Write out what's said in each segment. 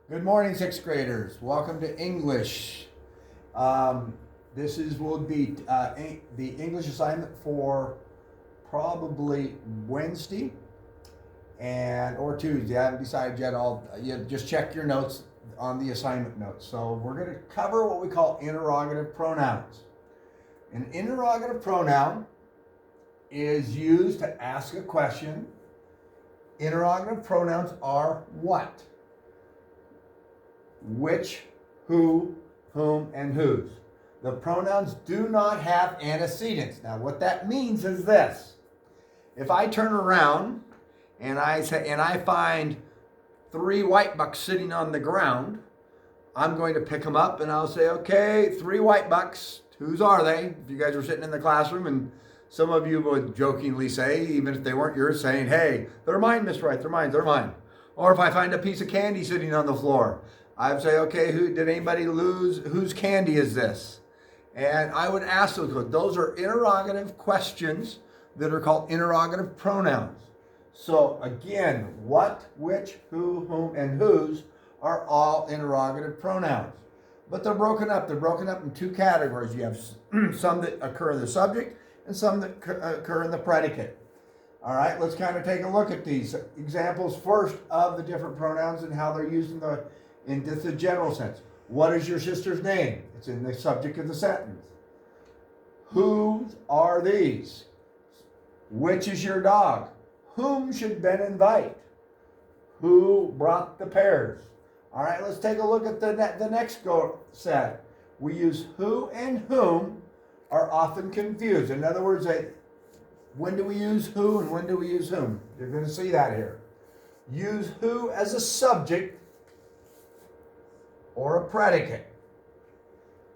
Good morning, sixth graders. Welcome to English. This will be the English assignment for probably Wednesday or Tuesday. I haven't decided yet. You just check your notes on the assignment notes. So we're going to cover what we call interrogative pronouns. An interrogative pronoun is used to ask a question. Interrogative pronouns are what? Which, who, whom, and whose. The pronouns do not have antecedents. Now, what that means is this. If I turn around and I find 3 white bucks sitting on the ground, I'm going to pick them up and I'll say, okay, 3 white bucks. Whose are they? If you guys were sitting in the classroom, and some of you would jokingly say, even if they weren't yours, saying, hey, they're mine, Mr. Wright, they're mine. Or if I find a piece of candy sitting on the floor, I'd say, okay, did anybody lose? Whose candy is this? And I would ask those are interrogative questions that are called interrogative pronouns. So again, what, which, who, whom, and whose are all interrogative pronouns. But they're broken up. They're broken up in 2 categories. You have some that occur in the subject and some that occur in the predicate. All right, let's kind of take a look at these examples first of the different pronouns and how they're used in just a general sense. What is your sister's name? It's in the subject of the sentence. Whose are these? Which is your dog? Whom should Ben invite? Who brought the pears? All right, let's take a look at the next set. We use who and whom are often confused. In other words, when do we use who and when do we use whom? You're going to see that here. Use who as a subject or a predicate.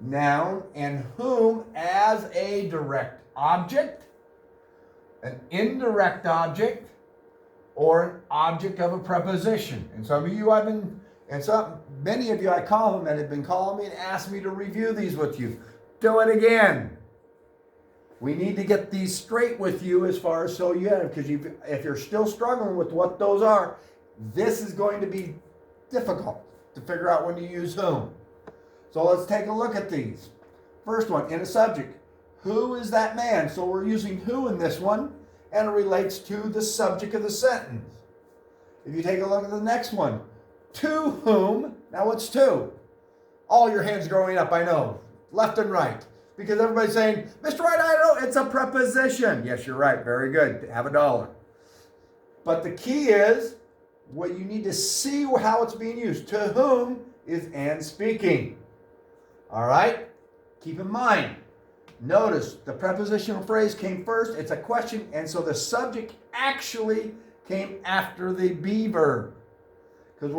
Noun, and whom as a direct object, an indirect object, or an object of a preposition. And some of you many of you I call them and have been calling me and asked me to review these with you. Do it again. We need to get these straight with you as far as because if you're still struggling with what those are, this is going to be difficult to figure out when to use whom. So let's take a look at these. First one, in a subject, who is that man? So we're using who in this one, and it relates to the subject of the sentence. If you take a look at the next one, to whom, now what's to? All your hands growing up, I know, left and right. Because everybody's saying, Mr. Wright, I know, it's a preposition. Yes, you're right, very good, have $1. But the key is, what you need to see how it's being used. To whom is and speaking. All right? Keep in mind, notice the prepositional phrase came first. It's a question, and so the subject actually came after the be verb. Because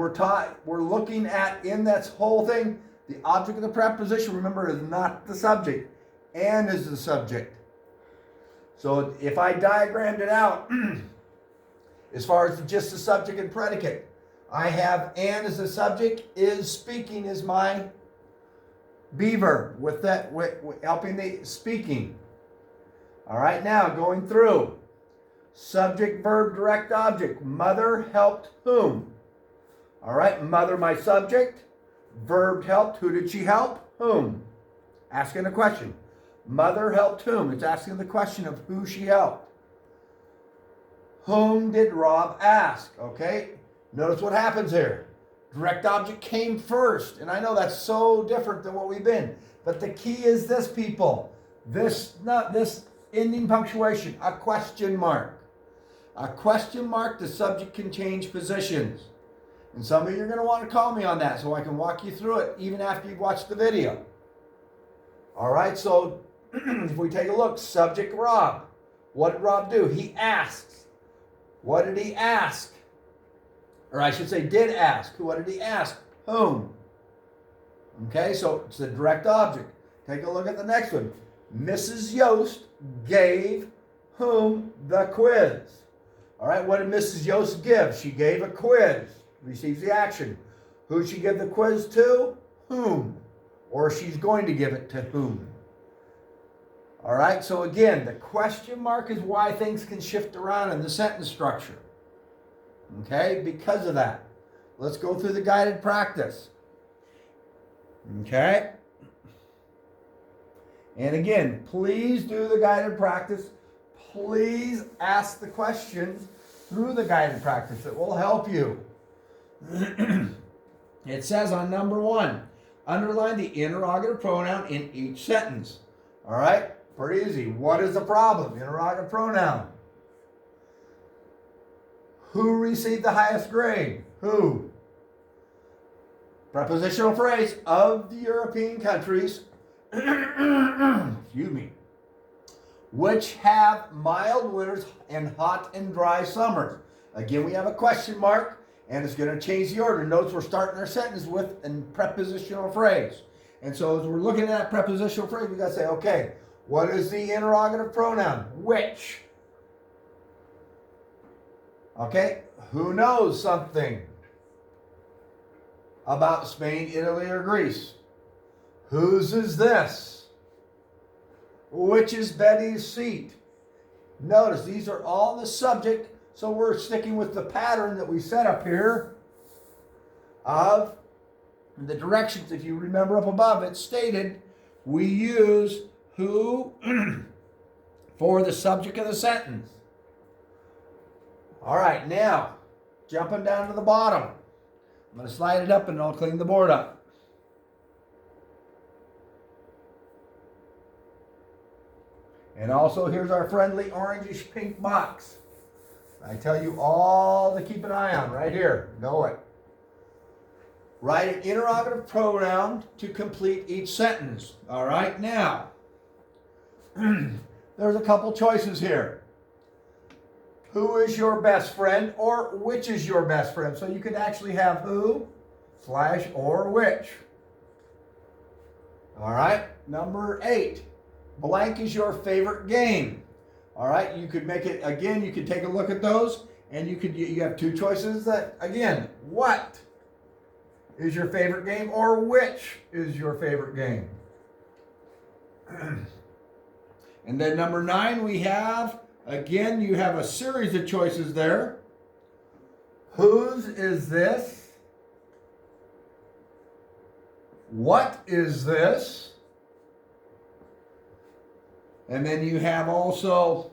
we're looking at, in that whole thing, the object of the preposition, remember, is not the subject. And is the subject. So if I diagrammed it out, as far as just the subject and predicate, I have and as the subject, is speaking is my be verb, with helping the speaking. All right, now going through. Subject, verb, direct object. Mother helped whom? All right, mother, my subject. Verb helped. Who did she help? Whom? Asking a question. Mother helped whom? It's asking the question of who she helped. Whom did Rob ask? Okay, notice what happens here. Direct object came first. And I know that's so different than what we've been. But the key is this, people. This ending punctuation, a question mark. A question mark, the subject can change positions. And some of you are going to want to call me on that so I can walk you through it even after you've watched the video. All right, so if we take a look, subject Rob. What did Rob do? He asks. What did he ask? Or I should say did ask. What did he ask? Whom? Okay, so it's the direct object. Take a look at the next one. Mrs. Yost gave whom the quiz? All right, what did Mrs. Yost give? She gave a quiz. Receives the action. Who she give the quiz to? Whom? Or she's going to give it to whom? All right, so again, the question mark is why things can shift around in the sentence structure. Okay, because of that. let's go through the guided practice. Okay? And again, please do the guided practice. Please ask the questions through the guided practice. It will help you. It says on number 1, underline the interrogative pronoun in each sentence. All right? Pretty easy. What is the problem? Interrogative pronoun. Who received the highest grade? Who? Prepositional phrase of the European countries, excuse me, which have mild winters and hot and dry summers. Again, we have a question mark, and it's going to change the order. Notice we're starting our sentence with a prepositional phrase. And so as we're looking at that prepositional phrase, we got to say, okay, what is the interrogative pronoun? Which? Okay, who knows something about Spain, Italy, or Greece? Whose is this? Which is Betty's seat? Notice these are all the subject, so we're sticking with the pattern that we set up here of the directions. If you remember up above, it stated we use who for the subject of the sentence. All right, now, jumping down to the bottom. I'm going to slide it up and I'll clean the board up. And also, here's our friendly orangish pink box. I tell you all to keep an eye on right here. Know it. Write an interrogative pronoun to complete each sentence. All right, now, there's a couple choices here. Who is your best friend, or which is your best friend? So you could actually have who / or which. All right, number 8. Blank is your favorite game. All right, you could make it, again, you could take a look at those, and you have 2 choices that, again, what is your favorite game, or which is your favorite game? And then number 9, we have, again, you have a series of choices there. Whose is this? What is this? And then you have also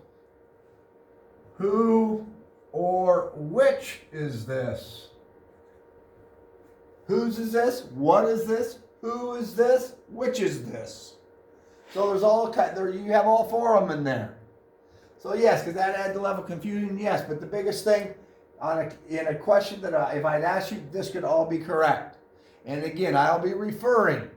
who or which is this? Whose is this? What is this? Who is this? Which is this? So there's all there. You have all 4 of them in there. So yes, because that adds a level of confusion. Yes, but the biggest thing in a question that if I'd ask you, this could all be correct. And again, I'll be referring,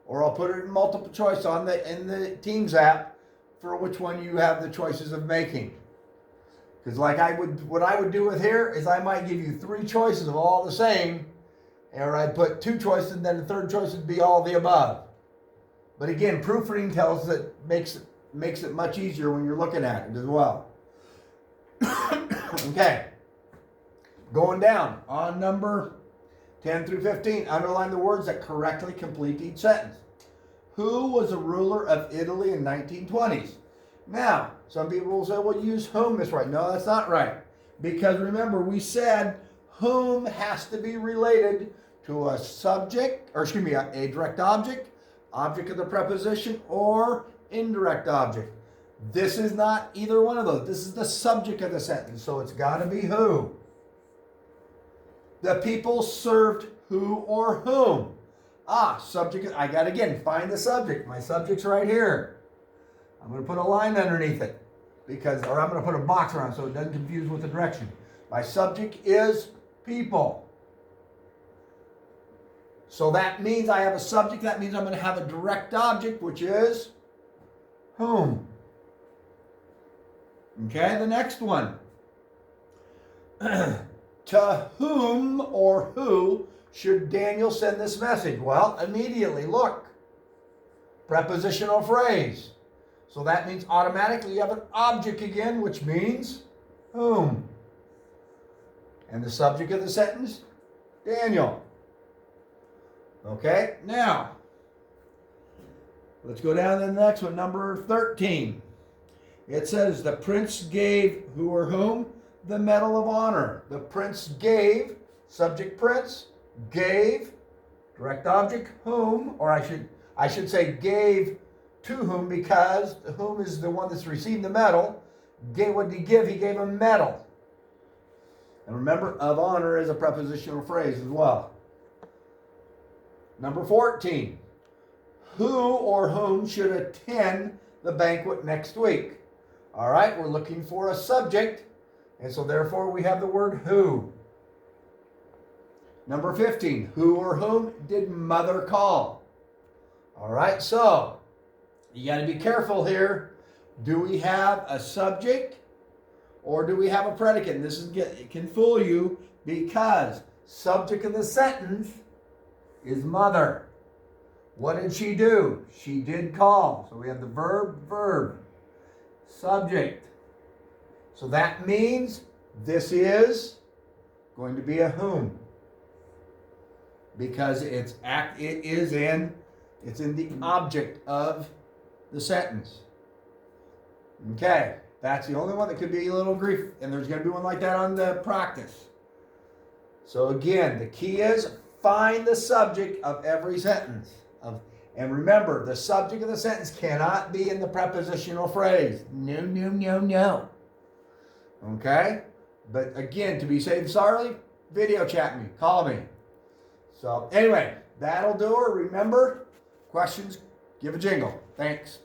or I'll put it in multiple choice in the Teams app for which one you have the choices of making. Because what I would do with here is I might give you 3 choices of all the same, or I'd put 2 choices and then the third choice would be all the above. But again, proofreading makes it much easier when you're looking at it as well. Okay. Going down on number 10 through 15, underline the words that correctly complete each sentence. Who was a ruler of Italy in 1920s? Now, some people will say, well, use whom is right. No, that's not right. Because remember, we said whom has to be related to a subject, or excuse me, a direct object, object of the preposition, or indirect object. This is not either one of those. This is the subject of the sentence, so it's got to be who. The people served who or whom. Subject. I got to, again, find the subject. My subject's right here. I'm going to put a line underneath it, or I'm going to put a box around so it doesn't confuse with the direction. My subject is people. So that means I have a subject. That means I'm going to have a direct object, which is whom. Okay, the next one. To whom or who should Daniel send this message? Well, immediately, look. Prepositional phrase. So that means automatically you have an object again, which means whom. And the subject of the sentence, Daniel. Okay, now, let's go down to the next one, number 13. It says, the prince gave who or whom the Medal of Honor. The prince gave subject Prince, gave, direct object whom, or I should say gave to whom, because whom is the one that's receiving the medal. What did he give? He gave a medal. And remember, of honor is a prepositional phrase as well. Number 14. Who or whom should attend the banquet next week? All right, we're looking for a subject, and so therefore we have the word who. Number 15. Who or whom did mother call? All right, so you got to be careful here. Do we have a subject or do we have a predicate? And it can fool you because subject of the sentence is mother. What did she do? She did call. So we have the verb, subject. So that means this is going to be a whom, because it's in the object of the sentence. Okay, that's the only one that could be a little grief, and there's going to be one like that on the practice. So again, the key is find the subject of every sentence. And remember, the subject of the sentence cannot be in the prepositional phrase. No, no, no, no. Okay? But again, to be safe and sorry, video chat me, call me. So anyway, that'll do her. Remember, questions, give a jingle. Thanks.